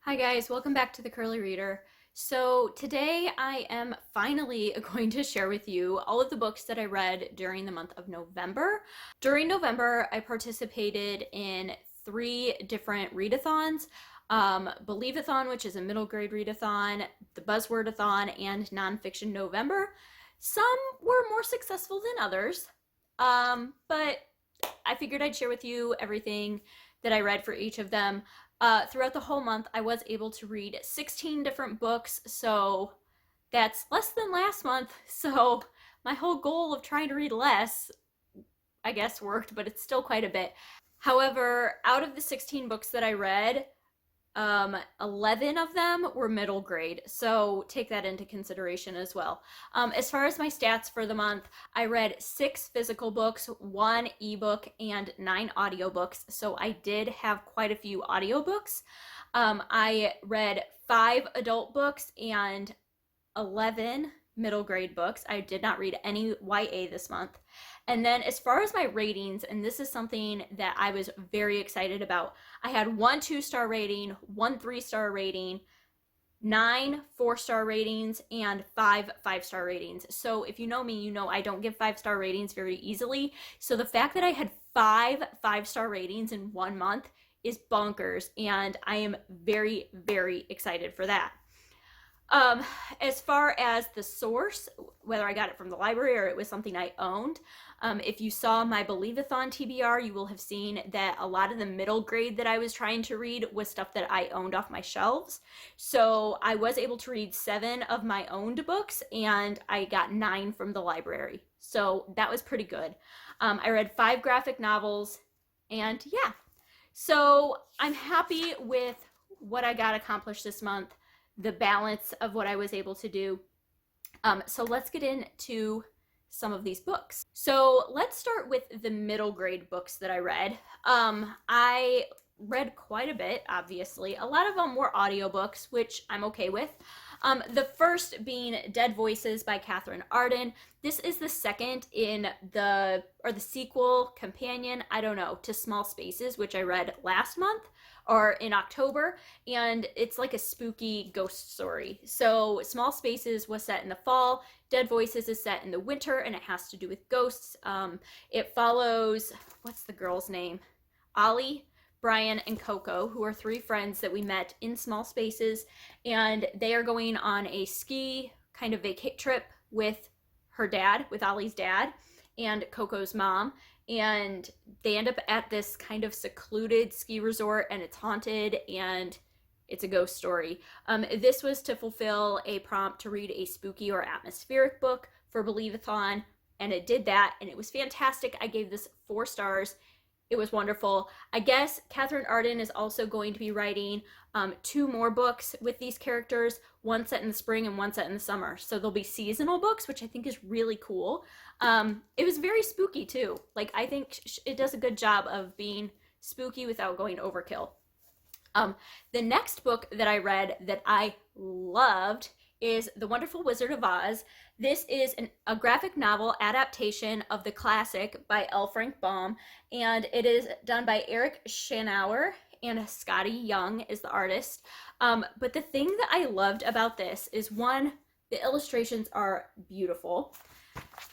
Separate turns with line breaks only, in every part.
Hi guys, welcome back to the Curly Reader. So today I am finally going to share with you all of the books that I read during the month of November. During November, I participated in 3 different readathons. Believe-a-thon, which is a middle grade readathon, the Buzzword-a-thon, and Nonfiction November. Some were more successful than others, but I figured I'd share with you everything that I read for each of them. Throughout the whole month, I was able to read 16 different books, so that's less than last month. So my whole goal of trying to read less, I guess, worked, but it's still quite a bit. However, out of the 16 books that I read, 11 of them were middle grade, so take that into consideration as well. As far as my stats for the month, I read 6 physical books, 1 ebook, and 9 audiobooks, so I did have quite a few audiobooks. I read 5 adult books and 11 middle grade books. I did not read any YA this month. And then as far as my ratings, and this is something that I was very excited about, I had 1 2-star rating, 1 3-star rating, 9 4-star ratings, and 5 5-star ratings. So if you know me, you know I don't give 5-star ratings very easily. So the fact that I had 5 5-star ratings in 1 month is bonkers, and I am very, very excited for that. As far as the source, whether I got it from the library or it was something I owned, if you saw my Believe-a-thon TBR, you will have seen that a lot of the middle grade that I was trying to read was stuff that I owned off my shelves. So I was able to read 7 of my owned books, and I got 9 from the library. So that was pretty good. I read 5 graphic novels, and yeah. So I'm happy with what I got accomplished this month, the balance of what I was able to do. So let's get into some of these books. So let's start with the middle grade books that I read. I read quite a bit, obviously. A lot of them were audiobooks, which I'm okay with. The first being Dead Voices by Catherine Arden. This is the second in the sequel, companion, I don't know, to Small Spaces, which I read last month or in October, and it's like a spooky ghost story. So Small Spaces was set in the fall, Dead Voices is set in the winter, and it has to do with ghosts. It follows, what's the girl's name? Ollie, Brian, and Coco, who are 3 friends that we met in Small Spaces, and they are going on a ski kind of vacay trip with her dad, with Ollie's dad, and Coco's mom, and they end up at this kind of secluded ski resort, and it's haunted, and it's a ghost story. This was to fulfill a prompt to read a spooky or atmospheric book for Believe-a-thon, and it did that, and it was fantastic. I gave this 4 stars. It was wonderful. I guess Catherine Arden is also going to be writing 2 more books with these characters, one set in the spring and one set in the summer. So there'll be seasonal books, which I think is really cool. It was very spooky too. Like, I think it does a good job of being spooky without going overkill. The next book that I read that I loved is The Wonderful Wizard of Oz. This is a graphic novel adaptation of the classic by L. Frank Baum, and it is done by Eric Schanauer, and Scotty Young is the artist. But the thing that I loved about this is, 1, the illustrations are beautiful.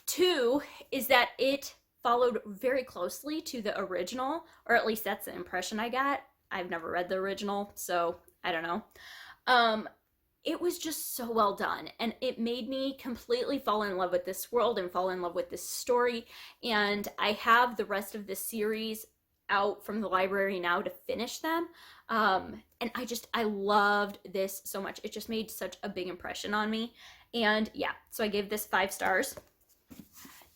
2, is that it followed very closely to the original, or at least that's the impression I got. I've never read the original, so I don't know. It was just so well done, and it made me completely fall in love with this world and fall in love with this story. And I have the rest of the series out from the library now to finish them. And I loved this so much. It just made such a big impression on me. And yeah, so I gave this 5 stars.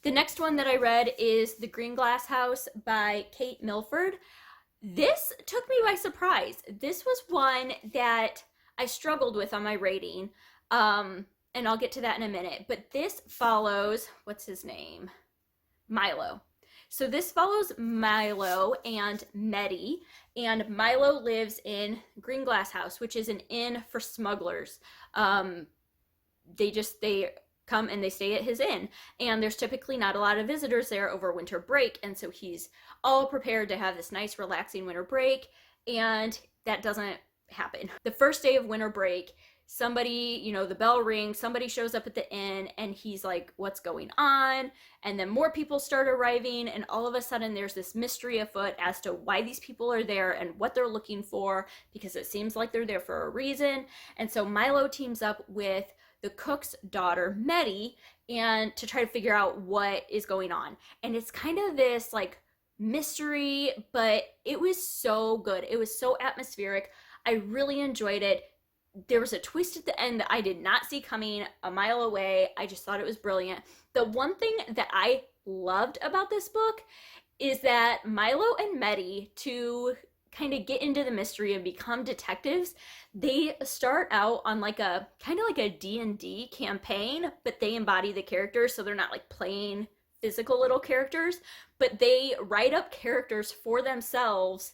The next one that I read is The Green Glass House by Kate Milford. This took me by surprise. This was one that I struggled with on my rating, and I'll get to that in a minute. But this follows, what's his name? Milo. So this follows Milo and Meddy, and Milo lives in Green Glass House, which is an inn for smugglers. They come and they stay at his inn, and there's typically not a lot of visitors there over winter break, and so he's all prepared to have this nice relaxing winter break, and that doesn't happen. The first day of winter break, somebody, the bell rings, somebody shows up at the inn, and he's like, what's going on? And then more people start arriving, and all of a sudden there's this mystery afoot as to why these people are there and what they're looking for, because it seems like they're there for a reason. And so Milo teams up with the cook's daughter, Meddy, and to try to figure out what is going on. And it's kind of this like mystery, but it was so good. It was so atmospheric. I really enjoyed it. There was a twist at the end that I did not see coming a mile away. I just thought it was brilliant. The one thing that I loved about this book is that Milo and Meddy, to kind of get into the mystery and become detectives, they start out on like a kind of like a D&D campaign, but they embody the characters, so they're not like playing physical little characters, but they write up characters for themselves,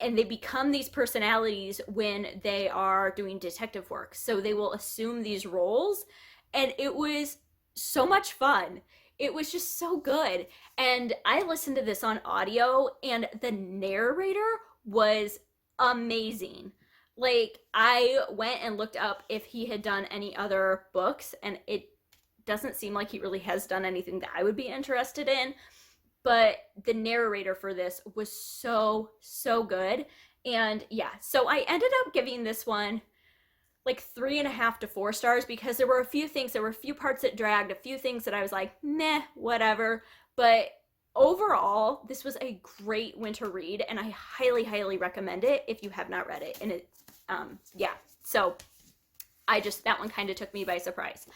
and they become these personalities when they are doing detective work. So they will assume these roles, and it was so much fun. It was just so good. And I listened to this on audio, and the narrator was amazing. Like, I went and looked up if he had done any other books, and it doesn't seem like he really has done anything that I would be interested in. But the narrator for this was so, so good. And yeah, so I ended up giving this one like 3.5 to 4 stars, because there were a few parts that dragged, a few things that I was like, meh, whatever. But overall, this was a great winter read, and I highly, highly recommend it if you have not read it. And it, yeah, so that one kind of took me by surprise.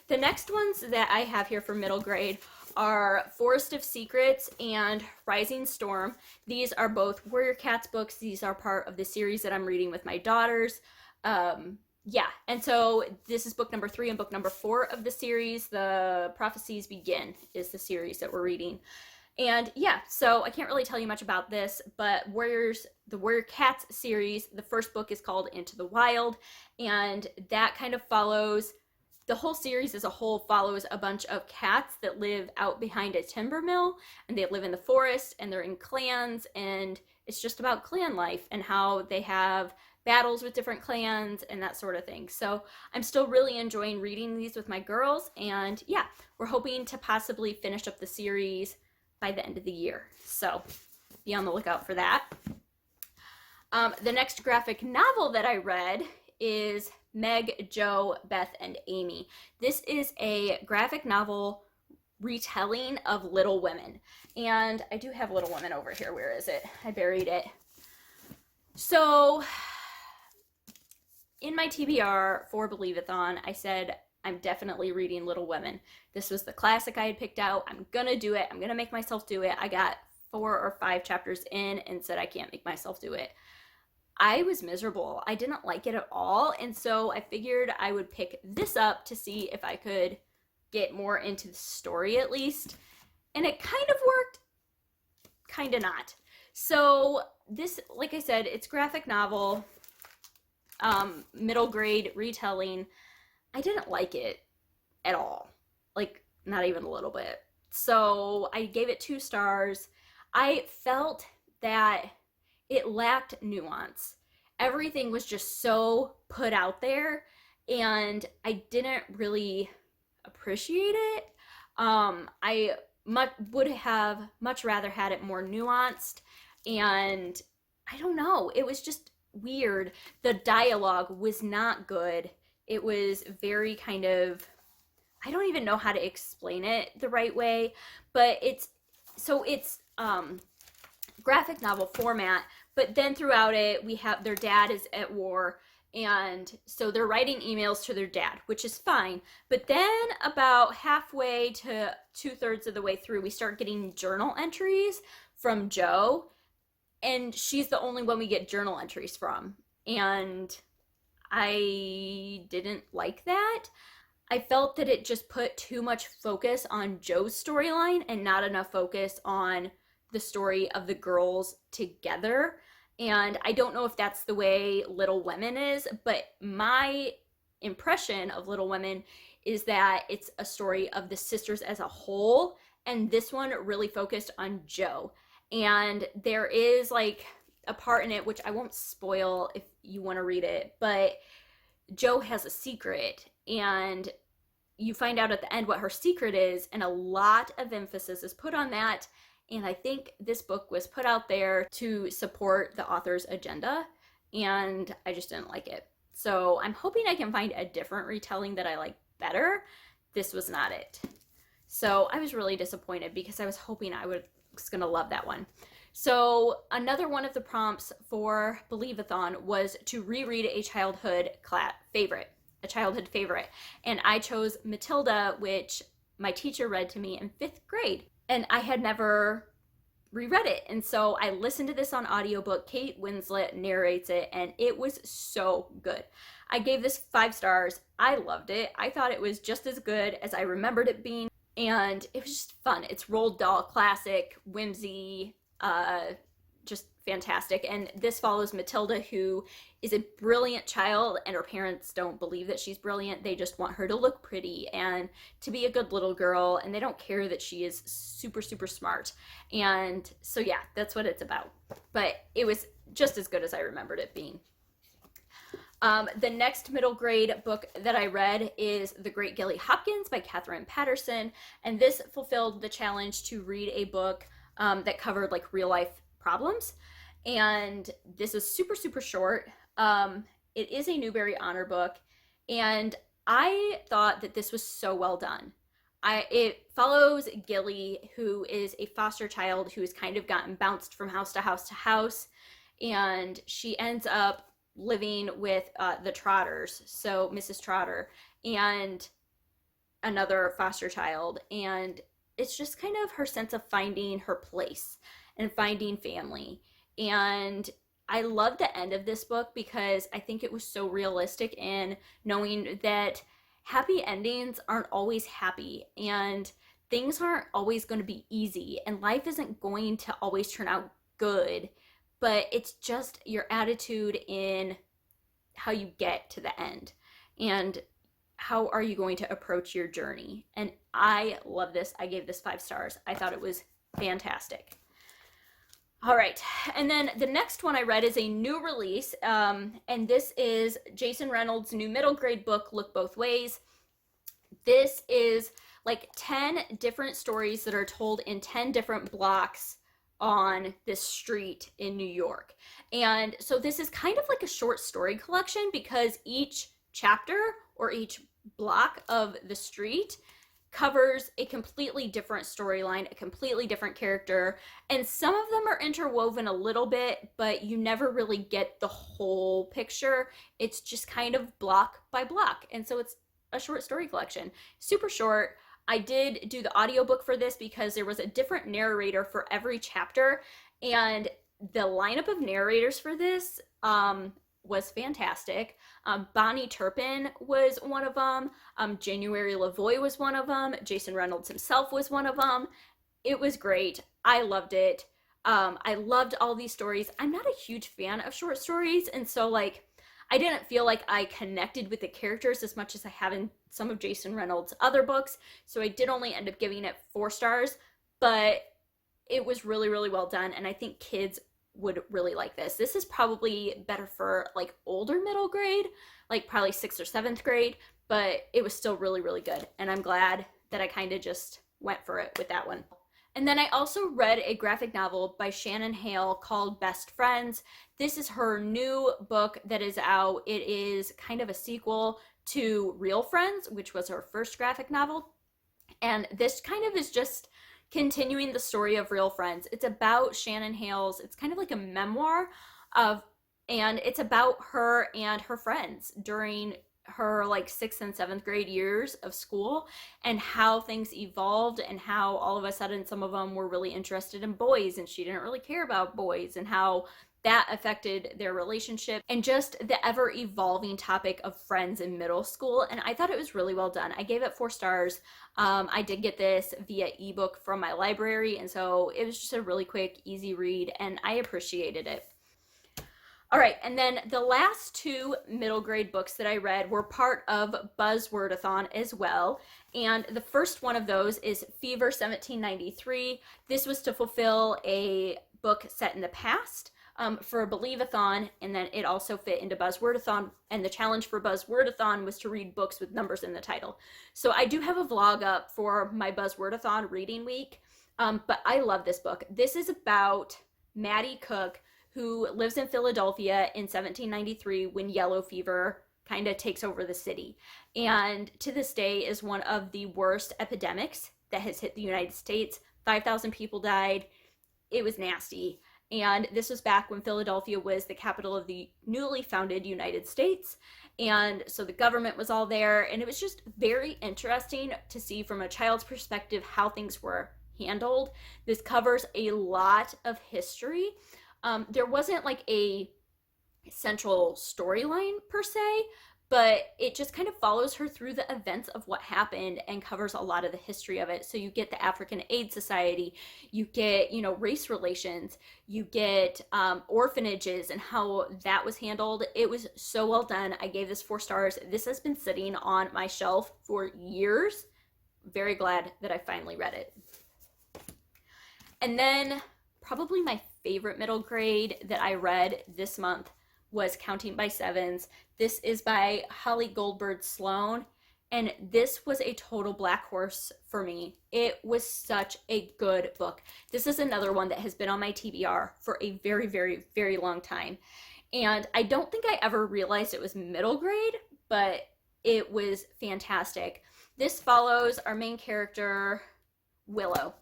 The next ones that I have here for middle grade are Forest of Secrets and Rising Storm. These are both Warrior Cats books. These are part of the series that I'm reading with my daughters. Yeah, and so this is book number 3 and book number 4 of the series. The Prophecies Begin is the series that we're reading. And yeah, so I can't really tell you much about this, but the Warrior Cats series, the first book is called Into the Wild, and that kind of follows, the whole series as a whole follows a bunch of cats that live out behind a timber mill, and they live in the forest, and they're in clans, and it's just about clan life and how they have battles with different clans and that sort of thing. So I'm still really enjoying reading these with my girls, and yeah, we're hoping to possibly finish up the series by the end of the year. So be on the lookout for that. The next graphic novel that I read is Meg, Jo, Beth, and Amy. This is a graphic novel retelling of Little Women. And I do have Little Women over here. Where is it? I buried it. So in my TBR for Believe-a-thon, I said I'm definitely reading Little Women. This was the classic I had picked out. I'm gonna do it. I'm gonna make myself do it. I got 4 or 5 chapters in and said I can't make myself do it. I was miserable. I didn't like it at all, and so I figured I would pick this up to see if I could get more into the story at least. And it kind of worked, kind of not. So this, like I said, it's graphic novel, middle grade retelling. I didn't like it at all. Like, not even a little bit. So I gave it 2 stars. I felt that it lacked nuance. Everything was just so put out there, and I didn't really appreciate it. I would have much rather had it more nuanced, and I don't know, it was just weird. The dialogue was not good. It was very kind of, I don't even know how to explain it the right way, but it's graphic novel format, but then throughout it we have their dad is at war, and so they're writing emails to their dad, which is fine. But then about halfway to 2/3 of the way through, we start getting journal entries from Jo, and she's the only one we get journal entries from, and I didn't like that. I felt that it just put too much focus on Jo's storyline and not enough focus on the story of the girls together. And I don't know if that's the way Little Women is, but my impression of Little Women is that it's a story of the sisters as a whole, and this one really focused on Jo. And there is like a part in it, which I won't spoil if you want to read it, but Joe has a secret, and you find out at the end what her secret is, and a lot of emphasis is put on that. And I think this book was put out there to support the author's agenda, and I just didn't like it. So I'm hoping I can find a different retelling that I like better. This was not it. So I was really disappointed because I was hoping I was gonna love that one. So another one of the prompts for Believeathon was to reread a childhood favorite. And I chose Matilda, which my teacher read to me in 5th grade. And I had never reread it. And so I listened to this on audiobook. Kate Winslet narrates it, and it was so good. I gave this 5 stars. I loved it. I thought it was just as good as I remembered it being. And it was just fun. It's Roald Dahl classic, whimsy, just fantastic. And this follows Matilda, who is a brilliant child, and her parents don't believe that she's brilliant. They just want her to look pretty and to be a good little girl, and they don't care that she is super, super smart. And so yeah, that's what it's about. But it was just as good as I remembered it being. The next middle grade book that I read is The Great Gilly Hopkins by Katherine Patterson, and this fulfilled the challenge to read a book that covered like real life problems. And this is super, super short. It is a Newbery Honor book, and I thought that this was so well done. It follows Gilly, who is a foster child who has kind of gotten bounced from house to house to house, and she ends up living with the Trotters, so Mrs. Trotter and another foster child, and it's just kind of her sense of finding her place and finding family. And I love the end of this book because I think it was so realistic in knowing that happy endings aren't always happy, and things aren't always going to be easy, and life isn't going to always turn out good, but it's just your attitude in how you get to the end and how are you going to approach your journey. And I love this. I gave this 5 stars. I thought it was fantastic. All right, and then the next one I read is a new release, and this is Jason Reynolds' new middle grade book, Look Both Ways. This is like 10 different stories that are told in 10 different blocks on this street in New York. And so this is kind of like a short story collection because each chapter or each block of the street covers a completely different storyline, a completely different character, and some of them are interwoven a little bit, but you never really get the whole picture. It's just kind of block by block, and so it's a short story collection. Super short. I did do the audiobook for this because there was a different narrator for every chapter, and the lineup of narrators for this was fantastic. Bonnie Turpin was one of them. January Lavoie was one of them. Jason Reynolds himself was one of them. It was great. I loved it. I loved all these stories. I'm not a huge fan of short stories, and so like I didn't feel like I connected with the characters as much as I have in some of Jason Reynolds' other books, so I did only end up giving it 4 stars, but it was really, really well done, and I think kids would really like this. This is probably better for like older middle grade, like probably 6th or 7th grade, but it was still really, really good, and I'm glad that I kind of just went for it with that one. And then I also read a graphic novel by Shannon Hale called Best Friends. This is her new book that is out. It is kind of a sequel to Real Friends, which was her first graphic novel. And this kind of is just continuing the story of Real Friends. It's about Shannon Hale's, it's kind of like a memoir and it's about her and her friends during her like 6th and 7th grade years of school and how things evolved and how all of a sudden some of them were really interested in boys and she didn't really care about boys and how that affected their relationship and just the ever evolving topic of friends in middle school. And I thought it was really well done. I gave it 4 stars. I did get this via ebook from my library, and so it was just a really quick, easy read, and I appreciated it. All right, and then the last 2 middle grade books that I read were part of Buzzwordathon as well. And the first one of those is Fever 1793. This was to fulfill a book set in the past. for a Believe-a-thon, and then it also fit into Buzzwordathon, and the challenge for Buzzwordathon was to read books with numbers in the title. So I do have a vlog up for my Buzzwordathon reading week, but I love this book. This is about Maddie Cook, who lives in Philadelphia in 1793 when yellow fever kind of takes over the city, and to this day is one of the worst epidemics that has hit the United States. 5,000 people died. It was nasty. And this was back when Philadelphia was the capital of the newly founded United States. And so the government was all there. And it was just very interesting to see from a child's perspective how things were handled. This covers a lot of history. There wasn't like a central storyline per se, but it just kind of follows her through the events of what happened and covers a lot of the history of it. So you get the African Aid Society, you get, race relations, you get orphanages and how that was handled. It was so well done. I gave this 4 stars. This has been sitting on my shelf for years. Very glad that I finally read it. And then probably my favorite middle grade that I read this month was Counting by Sevens. This is by Holly Goldberg Sloan, and this was a total black horse for me. It was such a good book. This is another one that has been on my TBR for a very, very, very long time. And I don't think I ever realized it was middle grade, but it was fantastic. This follows our main character, Willow.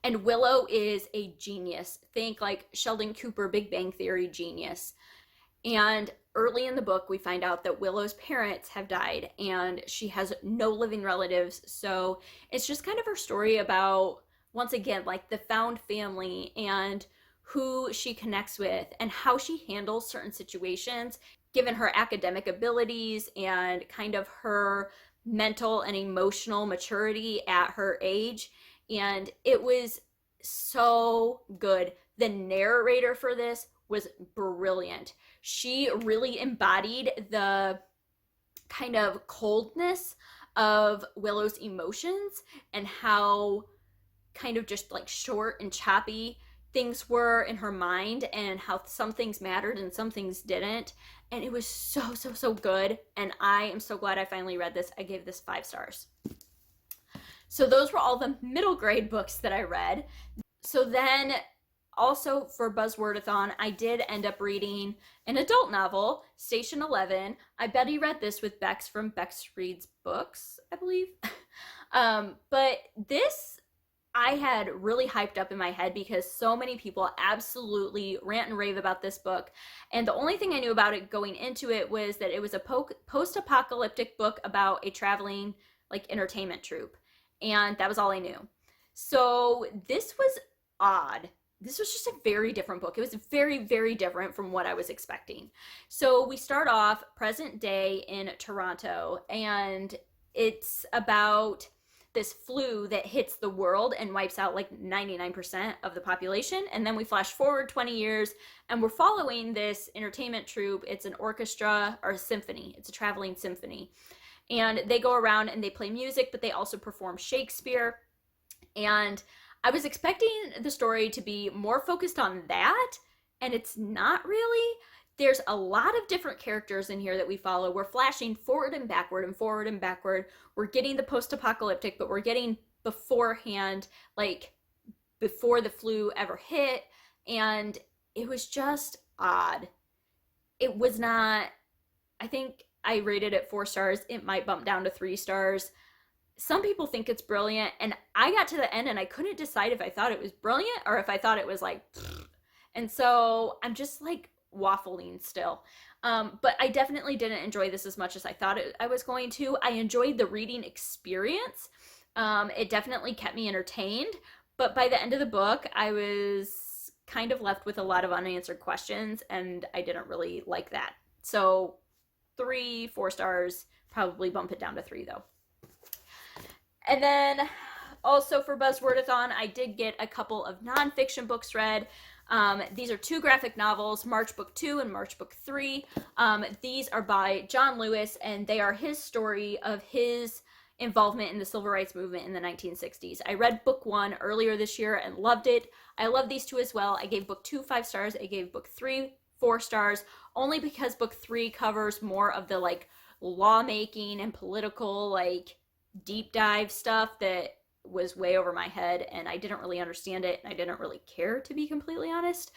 And Willow is a genius. Think like Sheldon Cooper, Big Bang Theory genius. And early in the book, we find out that Willow's parents have died and she has no living relatives. So it's just kind of her story about, once again, like the found family and who she connects with and how she handles certain situations, given her academic abilities and kind of her mental and emotional maturity at her age. And it was so good. The narrator for this was brilliant. She really embodied the kind of coldness of Willow's emotions and how kind of just like short and choppy things were in her mind and how some things mattered and some things didn't. And it was so, so, so good. And I am so glad I finally read this. I gave this 5 stars. So those were all the middle grade books that I read. So then also for Buzzwordathon, I did end up reading an adult novel, Station 11. I bet he read this with Bex from Bex Reads Books, I believe. But this I had really hyped up in my head because so many people absolutely rant and rave about this book. And the only thing I knew about it going into it was that it was a post-apocalyptic book about a traveling like entertainment troupe. And that was all I knew. So this was odd. This was just a very different book. It was very, very different from what I was expecting. So we start off present day in Toronto, and it's about this flu that hits the world and wipes out like 99% of the population. And then we flash forward 20 years and we're following this entertainment troupe. It's an orchestra or a symphony. It's a traveling symphony. And they go around and they play music, but they also perform Shakespeare. And I was expecting the story to be more focused on that, and it's not really. There's a lot of different characters in here that we follow. We're flashing forward and backward and forward and backward. We're getting the post-apocalyptic, but we're getting beforehand, like before the flu ever hit. And it was just odd. It was not, I think I rated it 4 stars. It might bump down to 3 stars. Some people think it's brilliant, and I got to the end and I couldn't decide if I thought it was brilliant or if I thought it was like, pfft. And so I'm just like waffling still. But I definitely didn't enjoy this as much as I thought I was going to. I enjoyed the reading experience. It definitely kept me entertained, but by the end of the book, I was kind of left with a lot of unanswered questions, and I didn't really like that. So 4 stars, probably bump it down to 3 though. And then also for Buzzwordathon, I did get a couple of nonfiction books read. These are 2 graphic novels, March Book 2 and March Book 3. These are by John Lewis, and they are his story of his involvement in the civil rights movement in the 1960s. I read book 1 earlier this year and loved it. I love these two as well. I gave book 2 5 stars. I gave book 3 4 stars, only because book 3 covers more of the like lawmaking and political like deep dive stuff that was way over my head, and I didn't really understand it, and I didn't really care, to be completely honest.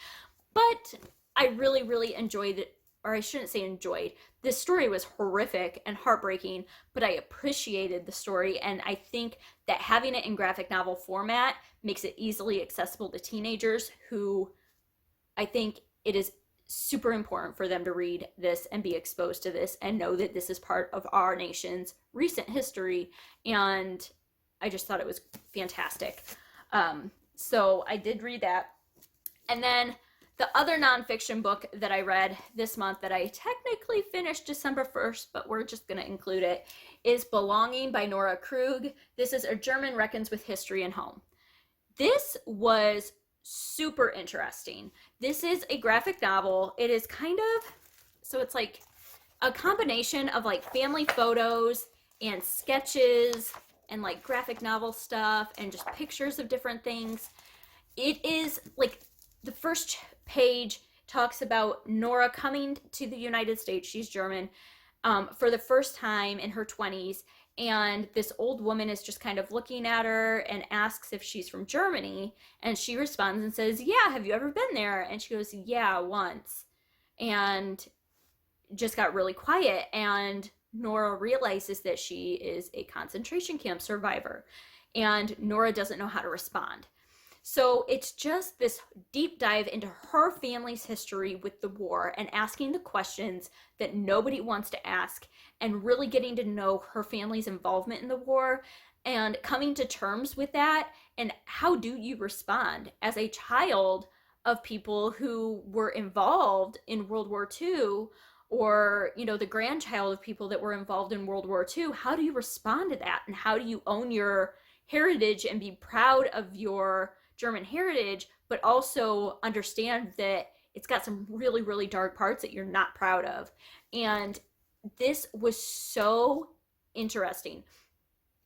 But I really, really enjoyed it, or I shouldn't say enjoyed. This story was horrific and heartbreaking, but I appreciated the story, and I think that having it in graphic novel format makes it easily accessible to teenagers who, I think it is super important for them to read this and be exposed to this and know that this is part of our nation's recent history. And I just thought it was fantastic. So I did read that. And then the other nonfiction book that I read this month that I technically finished December 1st, but we're just going to include it, is Belonging by Nora Krug. This is A German Reckons with History and Home. This was super interesting. This is a graphic novel. It is kind of, so it's like a combination of like family photos and sketches and like graphic novel stuff and just pictures of different things. It is like the first page talks about Nora coming to the United States. She's German, for the first time in her 20s. And this old woman is just kind of looking at her and asks if she's from Germany. And she responds and says, yeah, have you ever been there? And she goes, yeah, once. And just got really quiet. And Nora realizes that she is a concentration camp survivor. And Nora doesn't know how to respond. So it's just this deep dive into her family's history with the war and asking the questions that nobody wants to ask and really getting to know her family's involvement in the war and coming to terms with that. And how do you respond as a child of people who were involved in World War II, or, you know, the grandchild of people that were involved in World War II? How do you respond to that? And how do you own your heritage and be proud of your German heritage, but also understand that it's got some really, really dark parts that you're not proud of? And this was so interesting.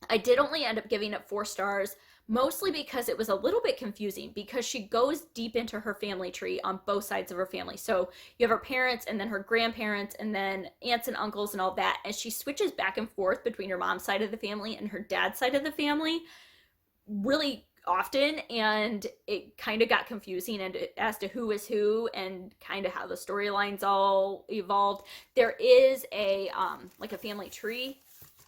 I did only end up giving it 4 stars, mostly because it was a little bit confusing, because she goes deep into her family tree on both sides of her family. So you have her parents and then her grandparents and then aunts and uncles and all that. And she switches back and forth between her mom's side of the family and her dad's side of the family really often, and it kind of got confusing and as to who is who and kind of how the storylines all evolved. There is a like a family tree.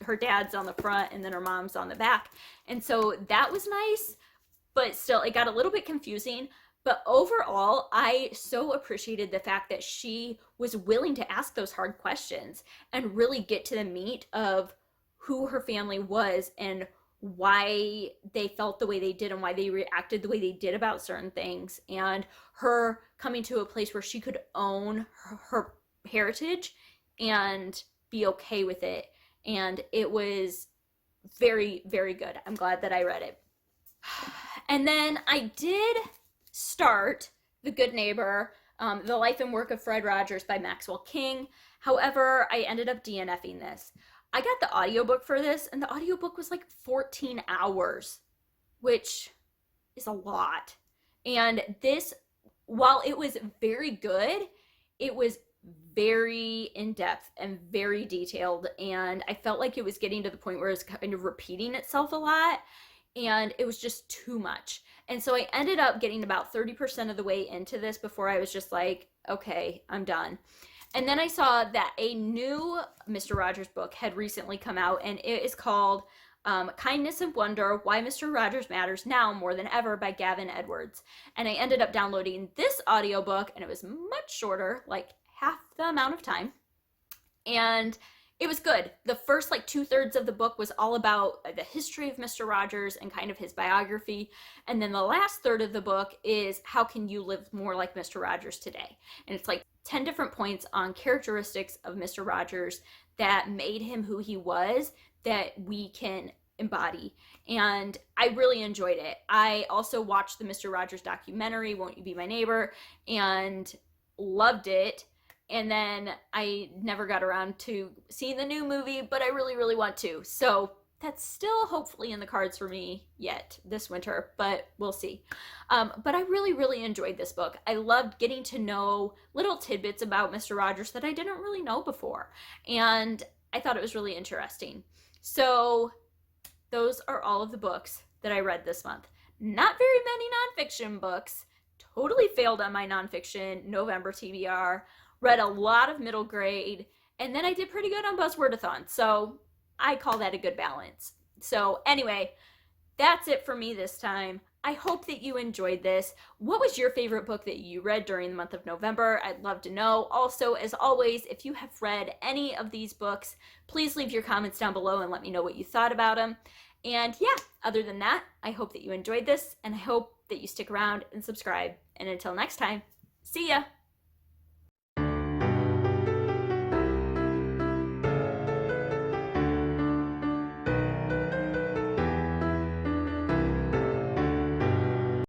Her dad's on the front and then her mom's on the back, and so that was nice, but still it got a little bit confusing. But overall, I so appreciated the fact that she was willing to ask those hard questions and really get to the meat of who her family was and why they felt the way they did and why they reacted the way they did about certain things, and her coming to a place where she could own her heritage and be okay with it. And it was very, very good. I'm glad that I read it. And then I did start The Good Neighbor, The Life and Work of Fred Rogers by Maxwell King. However, I ended up DNFing this. I got the audiobook for this, and the audiobook was like 14 hours, which is a lot. And this, while it was very good, it was very in-depth and very detailed, and I felt like it was getting to the point where it was kind of repeating itself a lot, and it was just too much. And so I ended up getting about 30% of the way into this before I was just like, okay, I'm done. And then I saw that a new Mr. Rogers book had recently come out, and it is called Kindness and Wonder, Why Mr. Rogers Matters Now More Than Ever by Gavin Edwards. And I ended up downloading this audiobook, and it was much shorter, like half the amount of time. And it was good. The first like 2/3 of the book was all about the history of Mr. Rogers and kind of his biography. And then the last third of the book is how can you live more like Mr. Rogers today? And it's like 10 different points on characteristics of Mr. Rogers that made him who he was that we can embody. And I really enjoyed it. I also watched the Mr. Rogers documentary, Won't You Be My Neighbor, and loved it. And then I never got around to seeing the new movie, but I really, really want to. So that's still hopefully in the cards for me yet this winter, but we'll see. But I really, really enjoyed this book. I loved getting to know little tidbits about Mr. Rogers that I didn't really know before. And I thought it was really interesting. So those are all of the books that I read this month. Not very many nonfiction books. Totally failed on my nonfiction November TBR. Read a lot of middle grade. And then I did pretty good on Buzzwordathon. So I call that a good balance. So anyway, that's it for me this time. I hope that you enjoyed this. What was your favorite book that you read during the month of November? I'd love to know. Also, as always, if you have read any of these books, please leave your comments down below and let me know what you thought about them. And yeah, other than that, I hope that you enjoyed this, and I hope that you stick around and subscribe. And until next time, see ya!